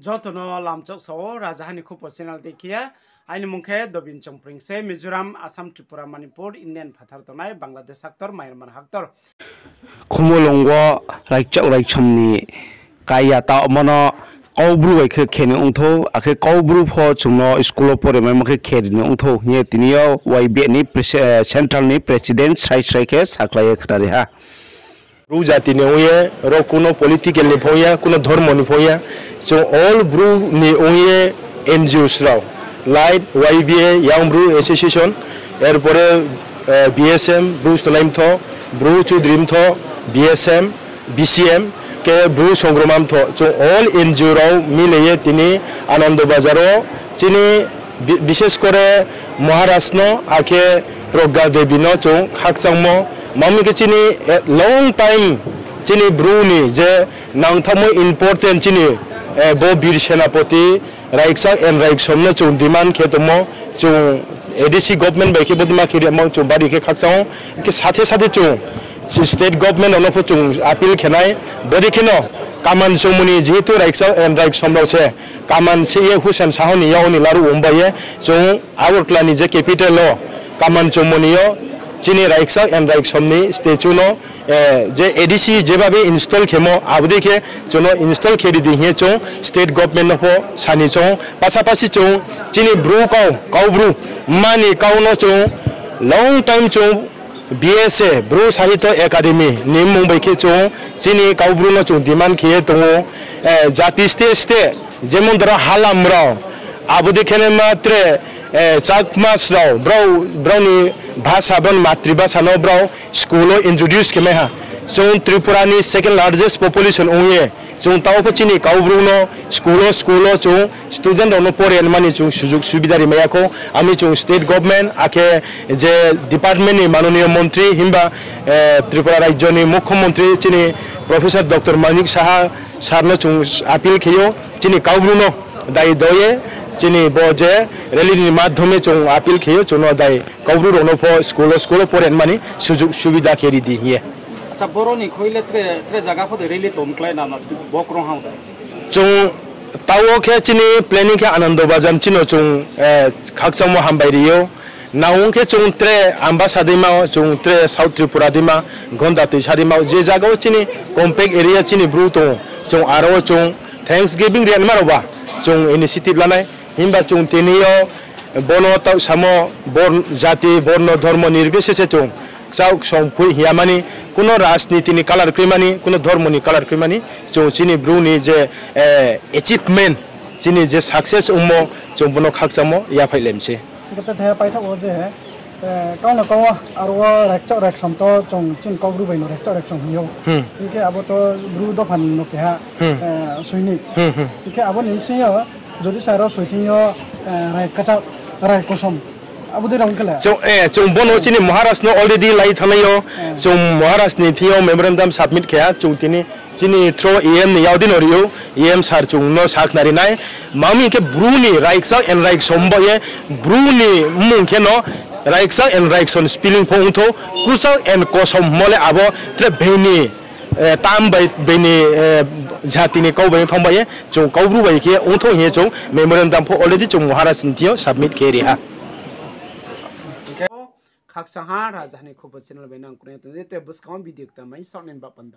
Jotono lamchok so rajahani khu personal dekia aini mungkhe dobin chongpring se Mizoram Assam Tripura Manipur Indian phathar tonai Bangladesh haktor Myanmar haktor khumolongwa raichak raichamni kaya ta mono kaubru waikhe khene ongtho akhe kaubru pho chungno school pore mai makhe khedini ongtho ye tinio YB ni central ni president sai khe saklai khnari ha Bru jati ne oye ro kuno political ni phoya kuno dharma ni phoya so all bru ni oye NGOs rao light YBA Young Bru Association erpore BSM Bru Stolaim tho Bru Chudrim tho BSM BCM ke Bru Songramam tho so all NGO rao mileye tini Anand Bazaro chini bishesh kore Maharashtra akhe Pragya Devi no so khaksangmo mami ke chini long time chini bruni je nang thamo important chini bo bir senapati raiksa and raiksomna chung demand khetomo chung ADC government bai ke bodima khiri among chung bari ke khaksang ke sathe sathe chung state government onofo chung appeal khenai bari khino kaman chumuni jetu raiksa and raiksom se kaman se Husain Sahoni yauni laru umbaye chung our clan je capital lo kaman chumuni yo chini raiksa and raiksamni statue no je ADC je babe install khemo abudi ke chono install kheri di he chong state government no sani chong pasapasi chong chini bru kau bru mani kau no chong long time chong BSA Bru Sahitya Academy ni Mumbai ke chong chini kau bru no chong demand khe to jati state jemon dara halam rao abudi khene matre Chakmas rao browni bhasha ban matribhasha no brow school introduce ke meha chong Tripura ni second largest population oye chong tao chini kaubru no school chong student no pore mani chong sujog subidari meya ko ami chong state government akhe je department ni manoniya montri himba Tripura rajyo ni mukhyamantri chini Professor Dr. Manik Saha sarno chong appeal kheyo chini kaubru no dai doye chini boje rally ni madhyome chong appeal kheyo chono dai kaubru rono pho school pore mani sujog subida kheri di ye acha boroni khoile tre jaga pho rally tomklai na bokrong ha chung tawo khe chini planning khe Anand Bazam chino chung khaksamo hambairiyo naung khe chung tre ambassadima chung tre South Tripura dima gonda te sarima je jaga chini compact area chini bru to chung aro chung Thanksgiving rian maroba chung initiative lanai himba chung teniyo bono ta samo born jati borno dharma nirbesheshe chung chauk songpui hiamani kuno rajniti ni color krimani kuno dharma ni color krimani chung chini bruni je achievement chini je success ummo chung bono khaksamo ya phailemse kata thaya paitha oje he kauna kawa arwa rakchom to chung chin kobru baino rakchom hiyo ike abo to bru do phan no ke ha suini ike abo nimsiyo যদি সারা সইটিও রাই কাচা রাই কসম আবুদে রংকলা chung bono chini Maharashtra already lai thanayo chung Maharashtra ni thio memorandum submit kya chung chini throw EM ni yaudin oriyo EM sar chung no saknari nai mami ke bruni raiksa and raik somba ye bruni mungke no raiksa and raikson spilling pongtho kusal and kosom mole abo tre beni tam bai beni jati ni kau bai thomba ye chung kaubru bai ke ongtho he chung memorandum pho already chung Maharashtra thio submit keri ha khaksa ha rajahani khu personal bainang kune te buskam video ta mai sonen ba panda